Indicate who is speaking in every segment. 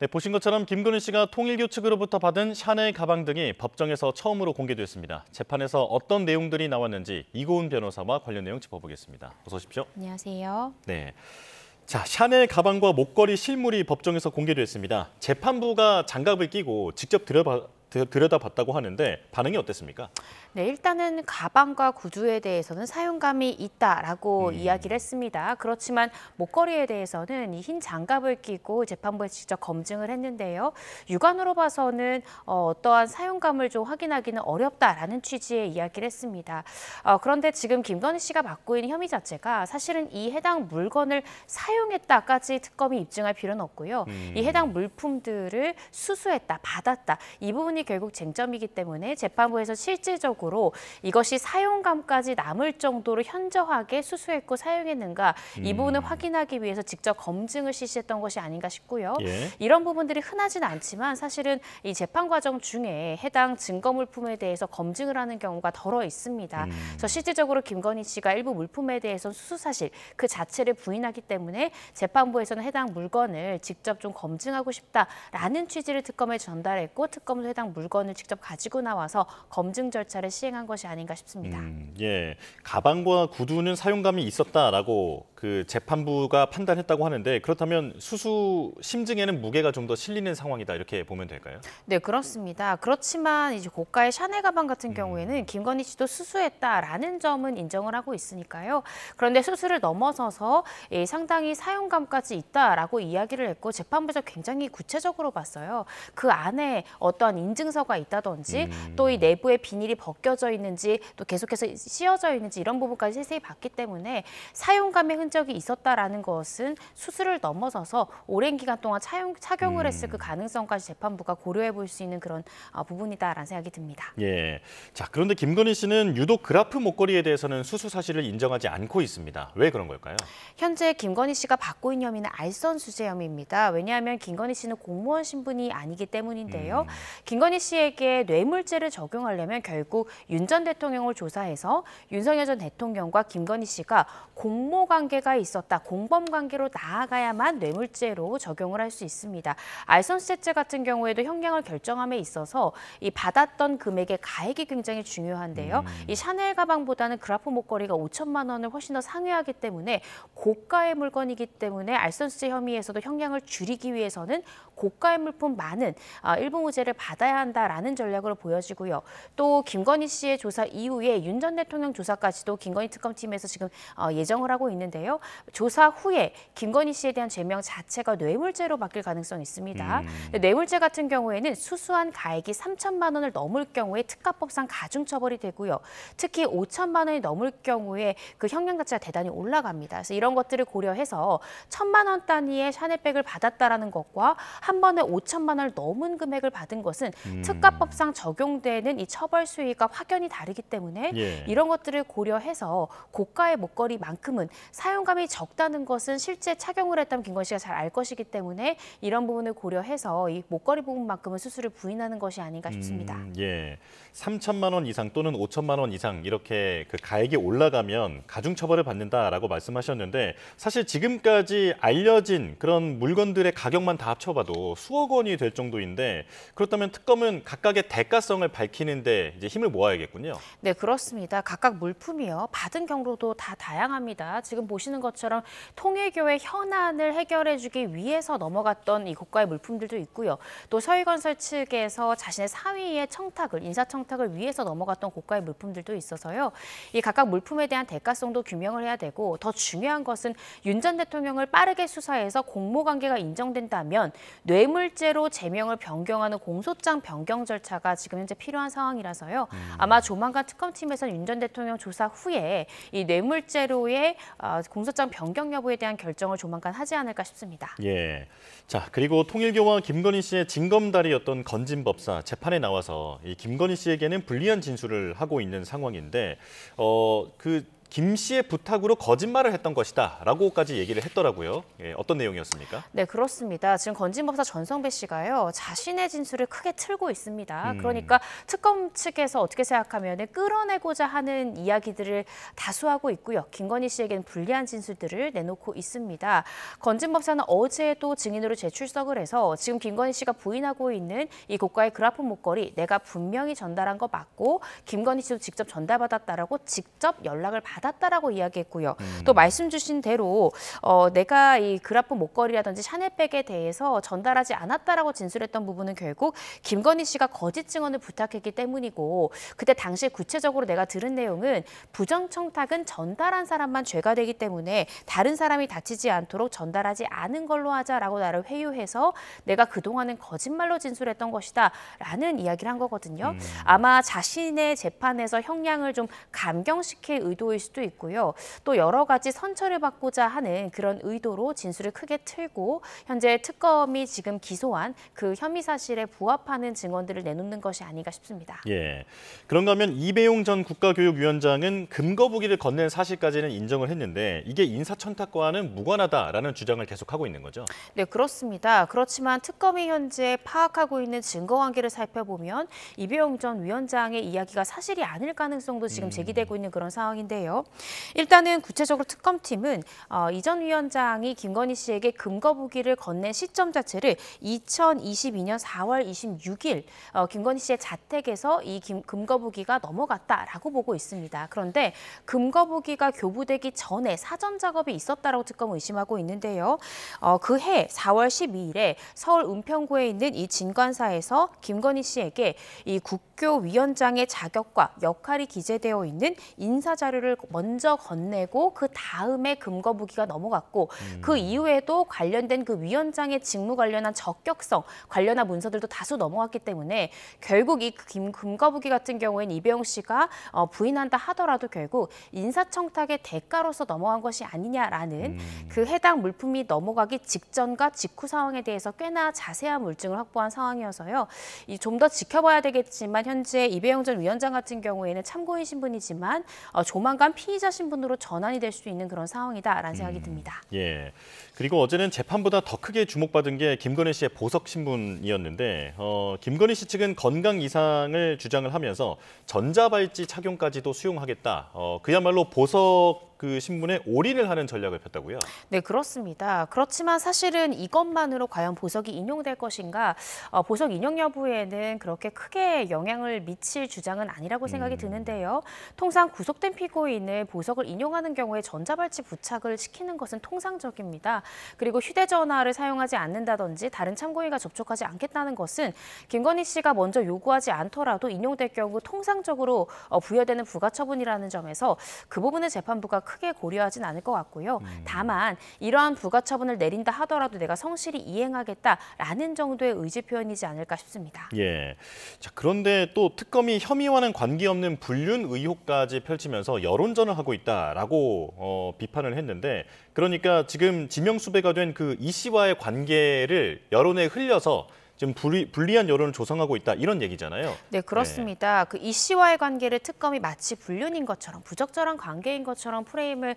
Speaker 1: 네, 보신 것처럼 김건희 씨가 통일교 측으로부터 받은 샤넬 가방 등이 법정에서 처음으로 공개됐습니다. 재판에서 어떤 내용들이 나왔는지 이고은 변호사와 관련 내용 짚어보겠습니다. 어서 오십시오.
Speaker 2: 안녕하세요.
Speaker 1: 네. 자, 샤넬 가방과 목걸이 실물이 법정에서 공개됐습니다. 재판부가 장갑을 끼고 직접 들여다봤다고 하는데 반응이 어땠습니까?
Speaker 2: 네, 일단은 가방과 구두에 대해서는 사용감이 있다라고 이야기를 했습니다. 그렇지만 목걸이에 대해서는 이 흰 장갑을 끼고 재판부에서 직접 검증을 했는데요. 육안으로 봐서는 어떠한 사용감을 좀 확인하기는 어렵다라는 취지의 이야기를 했습니다. 그런데 지금 김건희 씨가 받고 있는 혐의 자체가 사실은 이 해당 물건을 사용했다까지 특검이 입증할 필요는 없고요. 이 해당 물품들을 수수했다, 받았다. 이 부분이 결국 쟁점이기 때문에 재판부에서 실질적으로 이것이 사용감까지 남을 정도로 현저하게 수수했고 사용했는가 이 부분을 확인하기 위해서 직접 검증을 실시했던 것이 아닌가 싶고요.
Speaker 1: 예.
Speaker 2: 이런 부분들이 흔하진 않지만 사실은 이 재판 과정 중에 해당 증거 물품에 대해서 검증을 하는 경우가 덜어 있습니다. 그래서 실질적으로 김건희 씨가 일부 물품에 대해서 수수 사실 그 자체를 부인하기 때문에 재판부에서는 해당 물건을 직접 좀 검증하고 싶다라는 취지를 특검에 전달했고 특검도 해당 물건을 직접 가지고 나와서 검증 절차를 시행한 것이 아닌가 싶습니다.
Speaker 1: 예, 가방과 구두는 사용감이 있었다라고 그 재판부가 판단했다고 하는데 그렇다면 수수 심증에는 무게가 좀 더 실리는 상황이다 이렇게 보면 될까요?
Speaker 2: 네, 그렇습니다. 그렇지만 이제 고가의 샤넬 가방 같은 경우에는 김건희 씨도 수수했다라는 점은 인정을 하고 있으니까요. 그런데 수수를 넘어서서 상당히 사용감까지 있다라고 이야기를 했고 재판부에서 굉장히 구체적으로 봤어요. 그 안에 어떠한 인증서가 있다든지 또 이 내부에 비닐이 벗겨져 있는지 또 계속해서 씌어져 있는지 이런 부분까지 세세히 봤기 때문에 사용감의 흔적이 있었다라는 것은 수수를 넘어서서 오랜 기간 동안 착용을 했을 그 가능성까지 재판부가 고려해 볼 수 있는 그런 부분이다라는 생각이 듭니다.
Speaker 1: 예. 자, 그런데 김건희 씨는 유독 그라프 목걸이에 대해서는 수수 사실을 인정하지 않고 있습니다. 왜 그런 걸까요?
Speaker 2: 현재 김건희 씨가 받고 있는 혐의는 알선수재 혐의입니다. 왜냐하면 김건희 씨는 공무원 신분이 아니기 때문인데요. 김건희 씨에게 뇌물죄를 적용하려면 결국 윤 전 대통령을 조사해서 윤석열 전 대통령과 김건희 씨가 공모관계가 있었다, 공범관계로 나아가야만 뇌물죄로 적용을 할 수 있습니다. 알선수재죄 같은 경우에도 형량을 결정함에 있어서 이 받았던 금액의 가액이 굉장히 중요한데요. 이 샤넬 가방보다는 그라프 목걸이가 5천만 원을 훨씬 더 상회하기 때문에 고가의 물건이기 때문에 알선수재 혐의에서도 형량을 줄이기 위해서는 고가의 물품 많은 일부 무죄를 받아야 한다라는 전략으로 보여지고요. 또 김건희 씨의 조사 이후에 윤 전 대통령 조사까지도 김건희 특검팀에서 지금 예정을 하고 있는데요. 조사 후에 김건희 씨에 대한 죄명 자체가 뇌물죄로 바뀔 가능성이 있습니다. 뇌물죄 같은 경우에는 수수한 가액이 3천만 원을 넘을 경우에 특가법상 가중처벌이 되고요. 특히 5천만 원이 넘을 경우에 그 형량 자체가 대단히 올라갑니다. 그래서 이런 것들을 고려해서 1,000만 원 단위의 샤넬백을 받았다라는 것과 한 번에 5천만 원을 넘은 금액을 받은 것은 특가법상 적용되는 이 처벌 수위가 확연히 다르기 때문에 이런 것들을 고려해서 고가의 목걸이만큼은 사용감이 적다는 것은 실제 착용을 했다면 김건희 씨가 잘 알 것이기 때문에 이런 부분을 고려해서 이 목걸이 부분만큼은 수수를 부인하는 것이 아닌가 싶습니다.
Speaker 1: 예, 3천만 원 이상 또는 5천만 원 이상 이렇게 그 가액이 올라가면 가중처벌을 받는다라고 말씀하셨는데 사실 지금까지 알려진 그런 물건들의 가격만 다 합쳐봐도 수억 원이 될 정도인데 그렇다면 특검은 각각의 대가성을 밝히는데 이제 힘을 모아야겠군요.
Speaker 2: 네, 그렇습니다. 각각 물품이요. 받은 경로도 다 다양합니다. 지금 보시는 것처럼 통일교의 현안을 해결해주기 위해서 넘어갔던 이 고가의 물품들도 있고요. 또 서희건설 측에서 자신의 사위의 인사청탁을 위해서 넘어갔던 고가의 물품들도 있어서요. 이 각각 물품에 대한 대가성도 규명을 해야 되고 더 중요한 것은 윤 전 대통령을 빠르게 수사해서 공모관계가 인정된다면 뇌물죄로 제명을 변경하는 공소장 변경 절차가 지금 현재 필요한 상황이라서요. 아마 조만간 특검팀에서 윤 전 대통령 조사 후에 이 뇌물죄로의 공소장 변경 여부에 대한 결정을 조만간 하지 않을까 싶습니다.
Speaker 1: 예. 자, 그리고 통일교와 김건희 씨의 징검다리였던 건진법사 재판에 나와서 이 김건희 씨에게는 불리한 진술을 하고 있는 상황인데 그 김 씨의 부탁으로 거짓말을 했던 것이다라고까지 얘기를 했더라고요. 예, 어떤 내용이었습니까?
Speaker 2: 네, 그렇습니다. 지금 건진법사 전성배 씨가요, 자신의 진술을 크게 틀고 있습니다. 그러니까 특검 측에서 어떻게 생각하면 끌어내고자 하는 이야기들을 다수하고 있고요. 김건희 씨에게는 불리한 진술들을 내놓고 있습니다. 건진법사는 어제도 증인으로 재출석을 해서 지금 김건희 씨가 부인하고 있는 이 고가의 그라폰 목걸이 내가 분명히 전달한 거 맞고 김건희 씨도 직접 전달받았다라고 직접 연락을 받았다라고 이야기했고요. 또 말씀 주신 대로 내가 이 그라폰 목걸이라든지 샤넬백에 대해서 전달하지 않았다라고 진술했던 부분은 결국 김건희 씨가 거짓 증언을 부탁했기 때문이고 그때 당시에 구체적으로 내가 들은 내용은 부정청탁은 전달한 사람만 죄가 되기 때문에 다른 사람이 다치지 않도록 전달하지 않은 걸로 하자라고 나를 회유해서 내가 그동안은 거짓말로 진술했던 것이다 라는 이야기를 한 거거든요. 아마 자신의 재판에서 형량을 좀 감경시킬 의도일 수도 있고요. 또 여러 가지 선처를 받고자 하는 그런 의도로 진술을 크게 틀고 현재 특검이 지금 기소한 그 혐의 사실에 부합하는 증언들을 내놓는 것이 아닌가 싶습니다.
Speaker 1: 예. 그런가 하면 이배용 전 국가교육위원장은 금거북이를 건넨 사실까지는 인정을 했는데 이게 인사청탁과는 무관하다라는 주장을 계속하고 있는 거죠?
Speaker 2: 네, 그렇습니다. 그렇지만 특검이 현재 파악하고 있는 증거 관계를 살펴보면 이배용 전 위원장의 이야기가 사실이 아닐 가능성도 지금 제기되고 있는 그런 상황인데요. 일단은 구체적으로 특검팀은 이 전 위원장이 김건희 씨에게 금거북이를 건넨 시점 자체를 2022년 4월 26일 김건희 씨의 자택에서 이 금거북이가 넘어갔다라고 보고 있습니다. 그런데 금거북이가 교부되기 전에 사전 작업이 있었다라고 특검은 의심하고 있는데요. 그해 4월 12일에 서울 은평구에 있는 이 진관사에서 김건희 씨에게 이 국교위원장의 자격과 역할이 기재되어 있는 인사 자료를 먼저 건네고 그 다음에 금거북이가 넘어갔고 그 이후에도 관련된 그 위원장의 직무 관련한 적격성 관련한 문서들도 다수 넘어갔기 때문에 결국 이 금거북이 같은 경우에는 이배용 씨가 부인한다 하더라도 결국 인사청탁의 대가로서 넘어간 것이 아니냐라는 그 해당 물품이 넘어가기 직전과 직후 상황에 대해서 꽤나 자세한 물증을 확보한 상황이어서요. 좀 더 지켜봐야 되겠지만 현재 이배용 전 위원장 같은 경우에는 참고인 신분이지만 조만간 피의자 신분으로 전환이 될 수 있는 그런 상황이다라는 생각이 듭니다.
Speaker 1: 예. 그리고 어제는 재판보다 더 크게 주목받은 게 김건희 씨의 보석 신문이었는데 김건희 씨 측은 건강 이상을 주장을 하면서 전자발찌 착용까지도 수용하겠다. 그야말로 보석 그 신문에 올인을 하는 전략을 폈다고요?
Speaker 2: 네, 그렇습니다. 그렇지만 사실은 이것만으로 과연 보석이 인용될 것인가? 보석 인용 여부에는 그렇게 크게 영향을 미칠 주장은 아니라고 생각이 드는데요. 통상 구속된 피고인을 보석을 인용하는 경우에 전자발찌 부착을 시키는 것은 통상적입니다. 그리고 휴대전화를 사용하지 않는다든지 다른 참고인과 접촉하지 않겠다는 것은 김건희 씨가 먼저 요구하지 않더라도 인용될 경우 통상적으로 부여되는 부가처분이라는 점에서 그 부분을 재판부가 크게 고려하진 않을 것 같고요. 다만 이러한 부가처분을 내린다 하더라도 내가 성실히 이행하겠다라는 정도의 의지 표현이지 않을까 싶습니다.
Speaker 1: 예. 자, 그런데 또 특검이 혐의와는 관계없는 불륜 의혹까지 펼치면서 여론전을 하고 있다라고 비판을 했는데 그러니까 지금 지명수배가 된 그 이 씨와의 관계를 여론에 흘려서 지금 불리한 여론을 조성하고 있다 이런 얘기잖아요.
Speaker 2: 네, 그렇습니다. 그 이 씨와의 관계를 특검이 마치 불륜인 것처럼 부적절한 관계인 것처럼 프레임을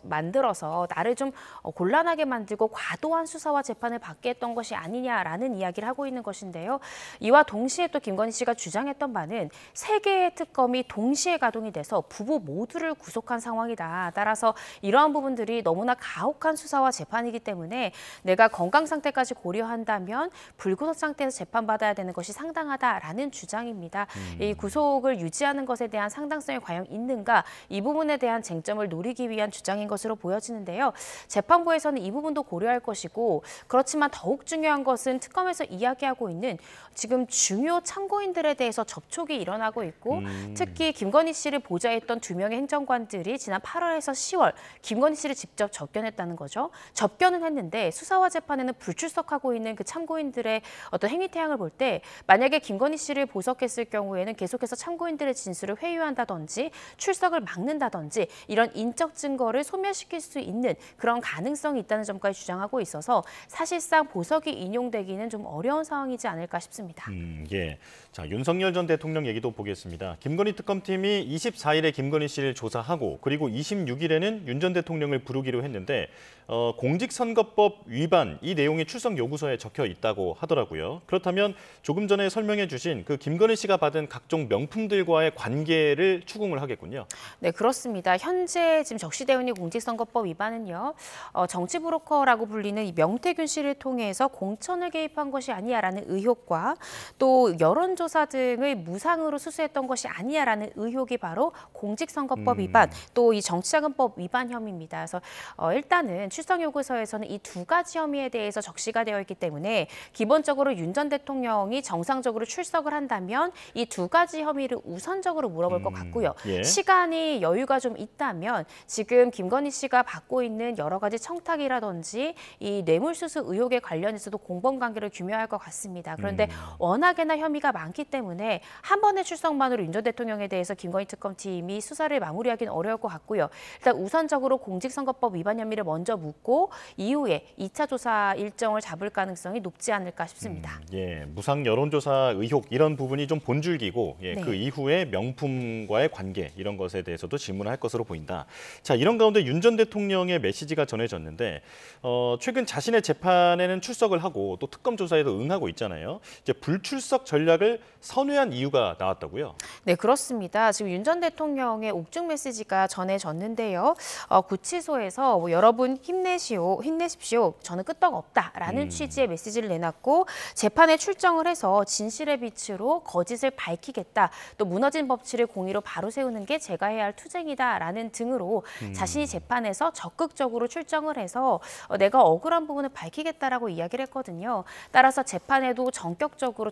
Speaker 2: 만들어서 나를 좀 곤란하게 만들고 과도한 수사와 재판을 받게 했던 것이 아니냐라는 이야기를 하고 있는 것인데요. 이와 동시에 또 김건희 씨가 주장했던 바는 3개의 특검이 동시에 가동이 돼서 부부 모두를 구속한 상황이다. 따라서 이러한 부분들이 너무나 가혹한 수사와 재판이기 때문에 내가 건강 상태까지 고려한다면 불구속 상태에서 재판받아야 되는 것이 상당하다라는 주장입니다. 이 구속을 유지하는 것에 대한 상당성이 과연 있는가 이 부분에 대한 쟁점을 노리기 위한 주장인 것으로 보여지는데요. 재판부에서는 이 부분도 고려할 것이고 그렇지만 더욱 중요한 것은 특검에서 이야기하고 있는 지금 중요 참고인들에 대해서 접촉이 일어나고 있고 특히 김건희 씨를 보좌했던 2명의 행정관들이 지난 8월에서 10월 김건희 씨를 직접 접견했다는 거죠. 접견은 했는데 수사와 재판에는 불출석하고 있는 그 참고인들의 어떤 행위 태양을 볼 때 만약에 김건희 씨를 보석했을 경우에는 계속해서 참고인들의 진술을 회유한다든지 출석을 막는다든지 이런 인적 증거를 소멸시킬 수 있는 그런 가능성이 있다는 점까지 주장하고 있어서 사실상 보석이 인용되기는 좀 어려운 상황이지 않을까 싶습니다.
Speaker 1: 예. 자, 윤석열 전 대통령 얘기도 보겠습니다. 김건희 특검팀이 24일에 김건희 씨를 조사하고 그리고 26일에는 윤 전 대통령을 부르기로 했는데 공직선거법 위반 이 내용이 출석 요구서에 적혀 있다고 하더라고요. 그렇다면 조금 전에 설명해 주신 그 김건희 씨가 받은 각종 명품들과의 관계를 추궁을 하겠군요.
Speaker 2: 네, 그렇습니다. 현재 지금 적시되어 있는 공직선거법 위반은요, 정치 브로커라고 불리는 이 명태균 씨를 통해서 공천을 개입한 것이 아니야라는 의혹과 또 여론조사 등을 무상으로 수수했던 것이 아니야라는 의혹이 바로 공직선거법 위반, 또 이 정치자금법 위반 혐의입니다. 그래서 일단은 출석 요구서에서는 이 두 가지 혐의에 대해서 적시가 되어 있기 때문에 기본적으로 윤 전 대통령이 정상적으로 출석을 한다면 이 두 가지 혐의를 우선적으로 물어볼 것 같고요.
Speaker 1: 예.
Speaker 2: 시간이 여유가 좀 있다면 지금 김건희 씨가 받고 있는 여러 가지 청탁이라든지 이 뇌물수수 의혹에 관련해서도 공범관계를 규명할 것 같습니다. 그런데 워낙에나 혐의가 많기 때문에 한 번의 출석만으로 윤 전 대통령에 대해서 김건희 특검팀이 수사를 마무리하기는 어려울 것 같고요. 일단 우선적으로 공직선거법 위반 혐의를 먼저 묻고 이후에 2차 조사 일정을 잡을 가능성이 높지 않을까 싶습니다.
Speaker 1: 예, 무상 여론조사 의혹 이런 부분이 좀 본줄기고 예,
Speaker 2: 네.
Speaker 1: 그 이후에 명품과의 관계 이런 것에 대해서도 질문을 할 것으로 보인다. 자, 이런 가운데 윤 전 대통령의 메시지가 전해졌는데 최근 자신의 재판에는 출석을 하고 또 특검 조사에도 응하고 있잖아요. 이제 불출석 전략을 선회한 이유가 나왔다고요?
Speaker 2: 네, 그렇습니다. 지금 윤 전 대통령의 옥중 메시지가 전해졌는데요. 구치소에서 여러분 힘내십시오. 저는 끄떡없다라는 취지의 메시지를 내놨고 재판에 출정을 해서 진실의 빛으로 거짓을 밝히겠다. 또 무너진 법치를 공의로 바로 세우는 게 제가 해야 할 투쟁이다라는 등으로 자신이 재판에서 적극적으로 출정을 해서 내가 억울한 부분을 밝히겠다라고 이야기를 했거든요. 따라서 재판에도 적극적으로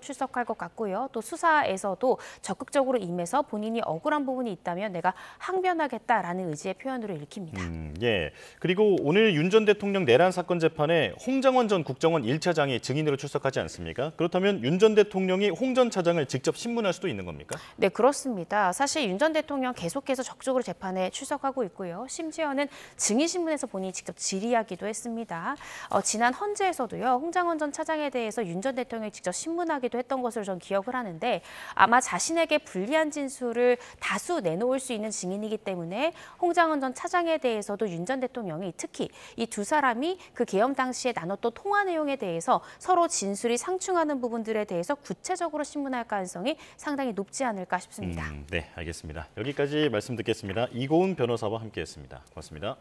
Speaker 2: 출석할 것 같고요. 또 수사에서도 적극적으로 임해서 본인이 억울한 부분이 있다면 내가 항변하겠다라는 의지의 표현으로 읽힙니다.
Speaker 1: 예. 그리고 오늘 윤 전 대통령 내란 사건 재판에 홍장원 전 국정원 1차장이 증인으로 출석하지 않습니까? 그렇다면 윤 전 대통령이 홍 전 차장을 직접 신문할 수도 있는 겁니까?
Speaker 2: 네, 그렇습니다. 사실 윤 전 대통령 계속해서 적극적으로 재판에 출석하고 있고요. 심지어는 증인신문에서 본인이 직접 질의하기도 했습니다. 지난 헌재에서도요. 홍장원 전 차장에 대해서 윤 전 대통령이 직접 신문하기도 했던 것으로 전 기억을 하는데 아마 자신에게 불리한 진술을 다수 내놓을 수 있는 증인이기 때문에 홍장원 전 차장에 대해서도 윤 전 대통령이 특히 이 두 사람이 그 계엄 당시에 나눴던 통화 내용에 대해서 서로 진술이 상충하는 부분들에 대해서 구체적으로 신문할 가능성이 상당히 높지 않을까 싶습니다.
Speaker 1: 네, 알겠습니다. 여기까지 말씀 듣겠습니다. 이고은 변호사와 함께했습니다. 고맙습니다.